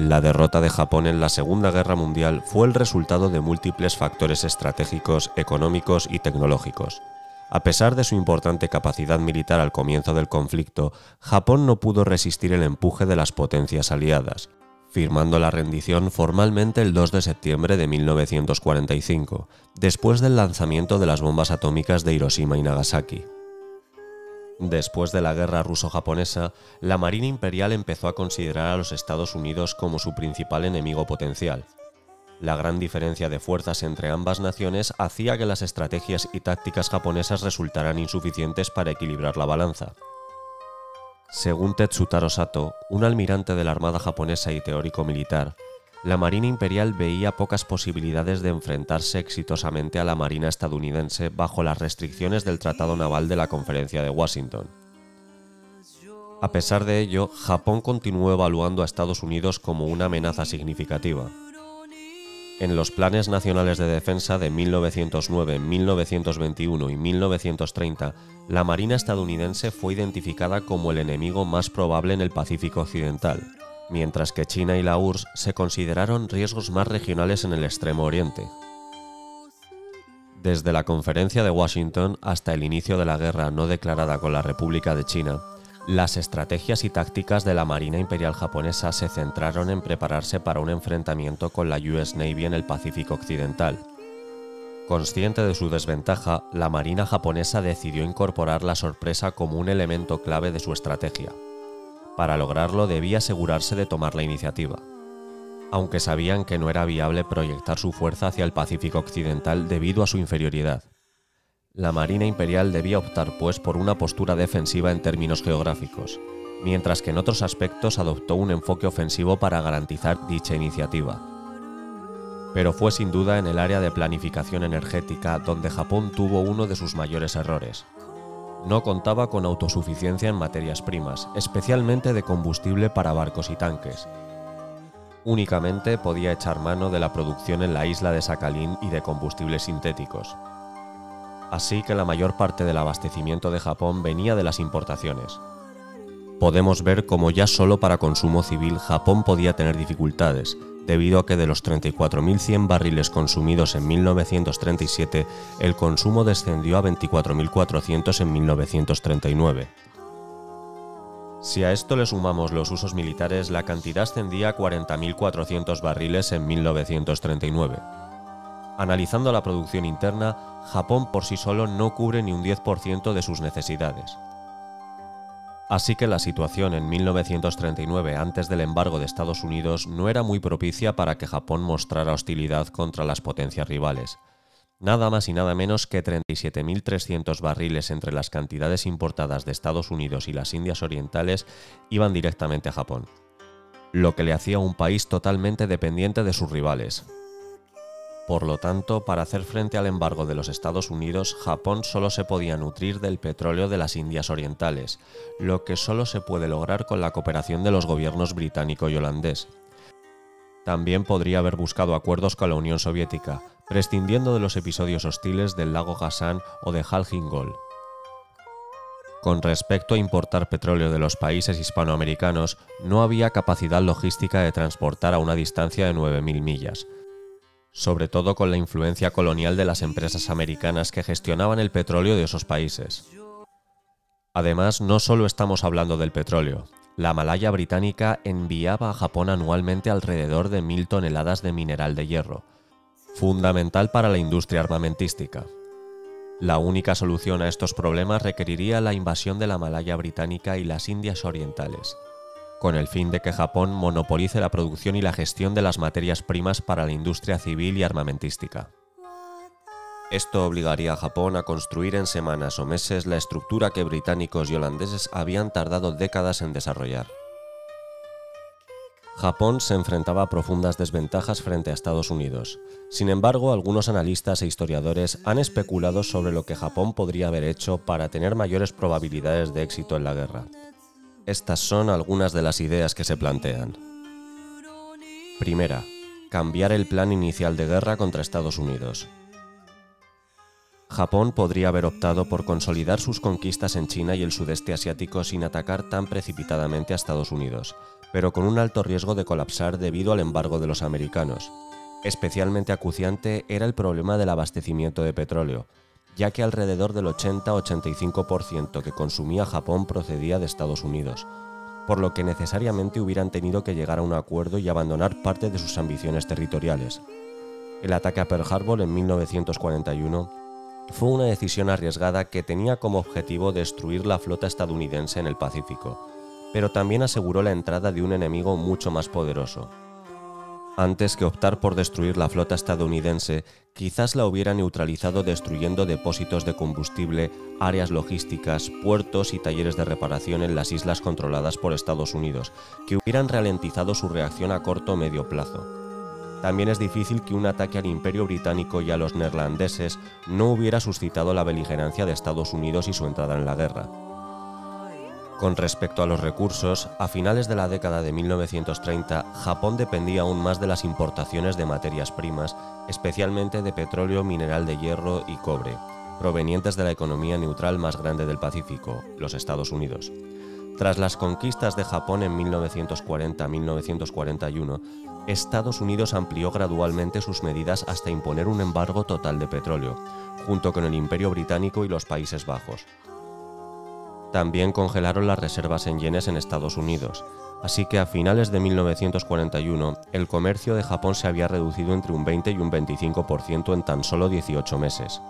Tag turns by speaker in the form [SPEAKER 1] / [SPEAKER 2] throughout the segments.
[SPEAKER 1] La derrota de Japón en la Segunda Guerra Mundial fue el resultado de múltiples factores estratégicos, económicos y tecnológicos. A pesar de su importante capacidad militar al comienzo del conflicto, Japón no pudo resistir el empuje de las potencias aliadas, firmando la rendición formalmente el 2 de septiembre de 1945, después del lanzamiento de las bombas atómicas de Hiroshima y Nagasaki. Después de la guerra ruso-japonesa, la Marina Imperial empezó a considerar a los Estados Unidos como su principal enemigo potencial. La gran diferencia de fuerzas entre ambas naciones hacía que las estrategias y tácticas japonesas resultaran insuficientes para equilibrar la balanza. Según Tetsutaro Sato, un almirante de la Armada japonesa y teórico militar, la Marina Imperial veía pocas posibilidades de enfrentarse exitosamente a la Marina estadounidense bajo las restricciones del Tratado Naval de la Conferencia de Washington. A pesar de ello, Japón continuó evaluando a Estados Unidos como una amenaza significativa. En los Planes Nacionales de Defensa de 1909, 1921 y 1930, la Marina estadounidense fue identificada como el enemigo más probable en el Pacífico Occidental, mientras que China y la URSS se consideraron riesgos más regionales en el Extremo Oriente. Desde la Conferencia de Washington hasta el inicio de la guerra no declarada con la República de China, las estrategias y tácticas de la Marina Imperial japonesa se centraron en prepararse para un enfrentamiento con la US Navy en el Pacífico Occidental. Consciente de su desventaja, la Marina japonesa decidió incorporar la sorpresa como un elemento clave de su estrategia. Para lograrlo debía asegurarse de tomar la iniciativa. Aunque sabían que no era viable proyectar su fuerza hacia el Pacífico Occidental debido a su inferioridad. La Marina Imperial debía optar pues por una postura defensiva en términos geográficos, mientras que en otros aspectos adoptó un enfoque ofensivo para garantizar dicha iniciativa. Pero fue sin duda en el área de planificación energética donde Japón tuvo uno de sus mayores errores. No contaba con autosuficiencia en materias primas, especialmente de combustible para barcos y tanques. Únicamente podía echar mano de la producción en la isla de Sakhalin y de combustibles sintéticos. Así que la mayor parte del abastecimiento de Japón venía de las importaciones. Podemos ver cómo ya solo para consumo civil Japón podía tener dificultades, debido a que de los 34.100 barriles consumidos en 1937, el consumo descendió a 24.400 en 1939. Si a esto le sumamos los usos militares, la cantidad ascendía a 40.400 barriles en 1939. Analizando la producción interna, Japón por sí solo no cubre ni un 10% de sus necesidades. Así que la situación en 1939, antes del embargo de Estados Unidos, no era muy propicia para que Japón mostrara hostilidad contra las potencias rivales. Nada más y nada menos que 37.300 barriles entre las cantidades importadas de Estados Unidos y las Indias Orientales iban directamente a Japón, lo que le hacía un país totalmente dependiente de sus rivales. Por lo tanto, para hacer frente al embargo de los Estados Unidos, Japón solo se podía nutrir del petróleo de las Indias Orientales, lo que solo se puede lograr con la cooperación de los gobiernos británico y holandés. También podría haber buscado acuerdos con la Unión Soviética, prescindiendo de los episodios hostiles del lago Kazán o de Jalgingol. Con respecto a importar petróleo de los países hispanoamericanos, no había capacidad logística de transportar a una distancia de 9.000 millas. Sobre todo con la influencia colonial de las empresas americanas que gestionaban el petróleo de esos países. Además, no solo estamos hablando del petróleo. La Malaya británica enviaba a Japón anualmente alrededor de 1.000 toneladas de mineral de hierro, fundamental para la industria armamentística. La única solución a estos problemas requeriría la invasión de la Malaya británica y las Indias Orientales, con el fin de que Japón monopolice la producción y la gestión de las materias primas para la industria civil y armamentística. Esto obligaría a Japón a construir en semanas o meses la estructura que británicos y holandeses habían tardado décadas en desarrollar. Japón se enfrentaba a profundas desventajas frente a Estados Unidos. Sin embargo, algunos analistas e historiadores han especulado sobre lo que Japón podría haber hecho para tener mayores probabilidades de éxito en la guerra. Estas son algunas de las ideas que se plantean. Primera, cambiar el plan inicial de guerra contra Estados Unidos. Japón podría haber optado por consolidar sus conquistas en China y el sudeste asiático sin atacar tan precipitadamente a Estados Unidos, pero con un alto riesgo de colapsar debido al embargo de los americanos. Especialmente acuciante era el problema del abastecimiento de petróleo, ya que alrededor del 80-85% que consumía Japón procedía de Estados Unidos, por lo que necesariamente hubieran tenido que llegar a un acuerdo y abandonar parte de sus ambiciones territoriales. El ataque a Pearl Harbor en 1941 fue una decisión arriesgada que tenía como objetivo destruir la flota estadounidense en el Pacífico, pero también aseguró la entrada de un enemigo mucho más poderoso. Antes que optar por destruir la flota estadounidense, quizás la hubiera neutralizado destruyendo depósitos de combustible, áreas logísticas, puertos y talleres de reparación en las islas controladas por Estados Unidos, que hubieran ralentizado su reacción a corto o medio plazo. También es difícil que un ataque al Imperio Británico y a los neerlandeses no hubiera suscitado la beligerancia de Estados Unidos y su entrada en la guerra. Con respecto a los recursos, a finales de la década de 1930, Japón dependía aún más de las importaciones de materias primas, especialmente de petróleo, mineral de hierro y cobre, provenientes de la economía neutral más grande del Pacífico, los Estados Unidos. Tras las conquistas de Japón en 1940-1941, Estados Unidos amplió gradualmente sus medidas hasta imponer un embargo total de petróleo, junto con el Imperio Británico y los Países Bajos. También congelaron las reservas en yenes en Estados Unidos, así que a finales de 1941 el comercio de Japón se había reducido entre un 20 y un 25% en tan solo 18 meses.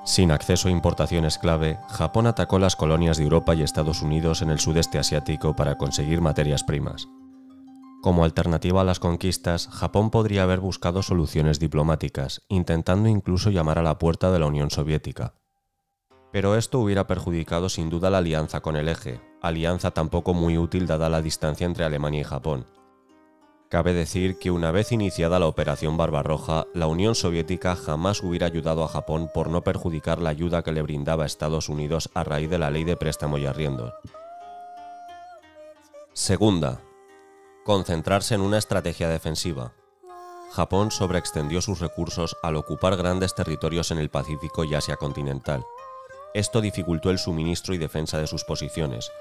[SPEAKER 1] Sin acceso a importaciones clave, Japón atacó las colonias de Europa y Estados Unidos en el sudeste asiático para conseguir materias primas. Como alternativa a las conquistas, Japón podría haber buscado soluciones diplomáticas, intentando incluso llamar a la puerta de la Unión Soviética. Pero esto hubiera perjudicado sin duda la alianza con el Eje, alianza tampoco muy útil dada la distancia entre Alemania y Japón. Cabe decir que una vez iniciada la Operación Barbarroja, la Unión Soviética jamás hubiera ayudado a Japón por no perjudicar la ayuda que le brindaba a Estados Unidos a raíz de la Ley de Préstamo y Arriendo. Segunda, concentrarse en una estrategia defensiva. Japón sobreextendió sus recursos al ocupar grandes territorios en el Pacífico y Asia continental. Esto dificultó el suministro y defensa de sus posiciones.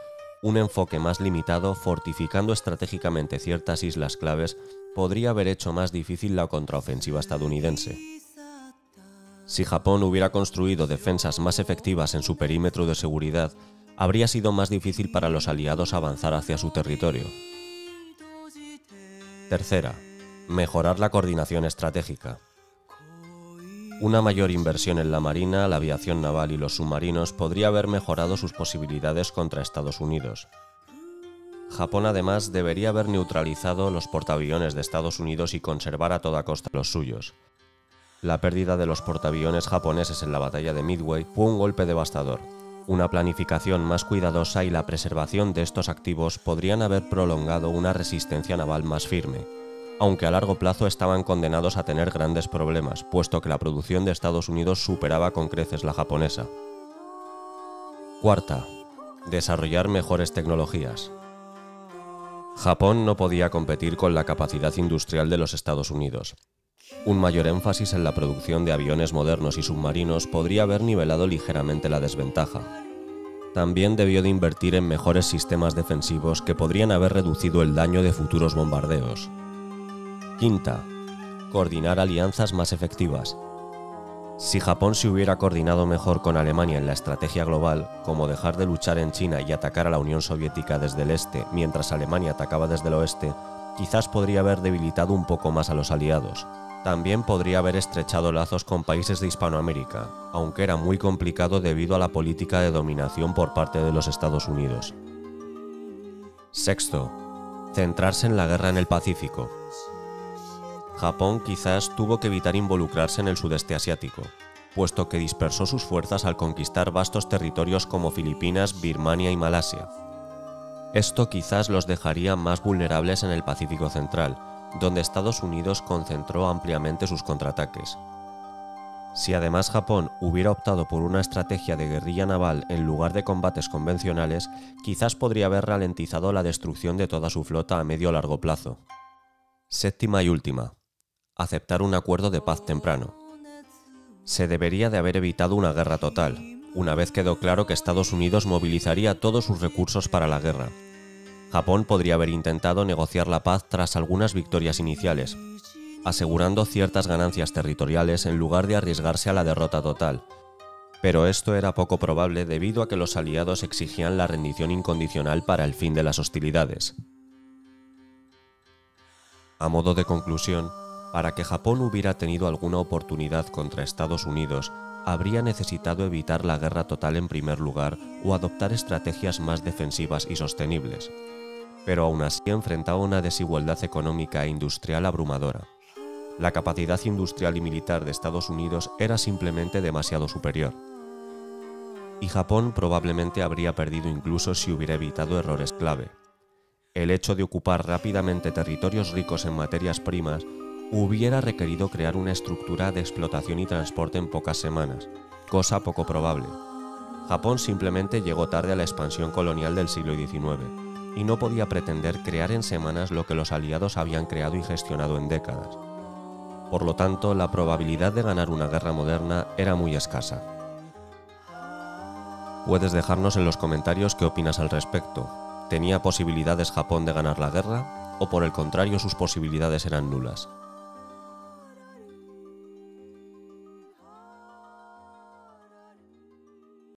[SPEAKER 1] Un enfoque más limitado, fortificando estratégicamente ciertas islas claves, podría haber hecho más difícil la contraofensiva estadounidense. Si Japón hubiera construido defensas más efectivas en su perímetro de seguridad, habría sido más difícil para los aliados avanzar hacia su territorio. Tercera, mejorar la coordinación estratégica. Una mayor inversión en la marina, la aviación naval y los submarinos podría haber mejorado sus posibilidades contra Estados Unidos. Japón además debería haber neutralizado los portaaviones de Estados Unidos y conservar a toda costa los suyos. La pérdida de los portaaviones japoneses en la batalla de Midway fue un golpe devastador. Una planificación más cuidadosa y la preservación de estos activos podrían haber prolongado una resistencia naval más firme, aunque a largo plazo estaban condenados a tener grandes problemas, puesto que la producción de Estados Unidos superaba con creces la japonesa. Cuarta, desarrollar mejores tecnologías. Japón no podía competir con la capacidad industrial de los Estados Unidos. Un mayor énfasis en la producción de aviones modernos y submarinos podría haber nivelado ligeramente la desventaja. También debió de invertir en mejores sistemas defensivos que podrían haber reducido el daño de futuros bombardeos. Quinta, coordinar alianzas más efectivas. Si Japón se hubiera coordinado mejor con Alemania en la estrategia global, como dejar de luchar en China y atacar a la Unión Soviética desde el este mientras Alemania atacaba desde el oeste, quizás podría haber debilitado un poco más a los aliados. También podría haber estrechado lazos con países de Hispanoamérica, aunque era muy complicado debido a la política de dominación por parte de los Estados Unidos. Sexto, centrarse en la guerra en el Pacífico. Japón quizás tuvo que evitar involucrarse en el sudeste asiático, puesto que dispersó sus fuerzas al conquistar vastos territorios como Filipinas, Birmania y Malasia. Esto quizás los dejaría más vulnerables en el Pacífico Central, donde Estados Unidos concentró ampliamente sus contraataques. Si además Japón hubiera optado por una estrategia de guerrilla naval en lugar de combates convencionales, quizás podría haber ralentizado la destrucción de toda su flota a medio o largo plazo. Séptima y última. Aceptar un acuerdo de paz temprano. Se debería de haber evitado una guerra total, una vez quedó claro que Estados Unidos movilizaría todos sus recursos para la guerra. Japón podría haber intentado negociar la paz tras algunas victorias iniciales, asegurando ciertas ganancias territoriales en lugar de arriesgarse a la derrota total. Pero esto era poco probable debido a que los aliados exigían la rendición incondicional para el fin de las hostilidades. A modo de conclusión, para que Japón hubiera tenido alguna oportunidad contra Estados Unidos, habría necesitado evitar la guerra total en primer lugar o adoptar estrategias más defensivas y sostenibles. Pero aún así enfrentaba una desigualdad económica e industrial abrumadora. La capacidad industrial y militar de Estados Unidos era simplemente demasiado superior. Y Japón probablemente habría perdido incluso si hubiera evitado errores clave. El hecho de ocupar rápidamente territorios ricos en materias primas hubiera requerido crear una estructura de explotación y transporte en pocas semanas, cosa poco probable. Japón simplemente llegó tarde a la expansión colonial del siglo XIX, y no podía pretender crear en semanas lo que los aliados habían creado y gestionado en décadas. Por lo tanto, la probabilidad de ganar una guerra moderna era muy escasa. Puedes dejarnos en los comentarios qué opinas al respecto. ¿Tenía posibilidades Japón de ganar la guerra? ¿O por el contrario sus posibilidades eran nulas?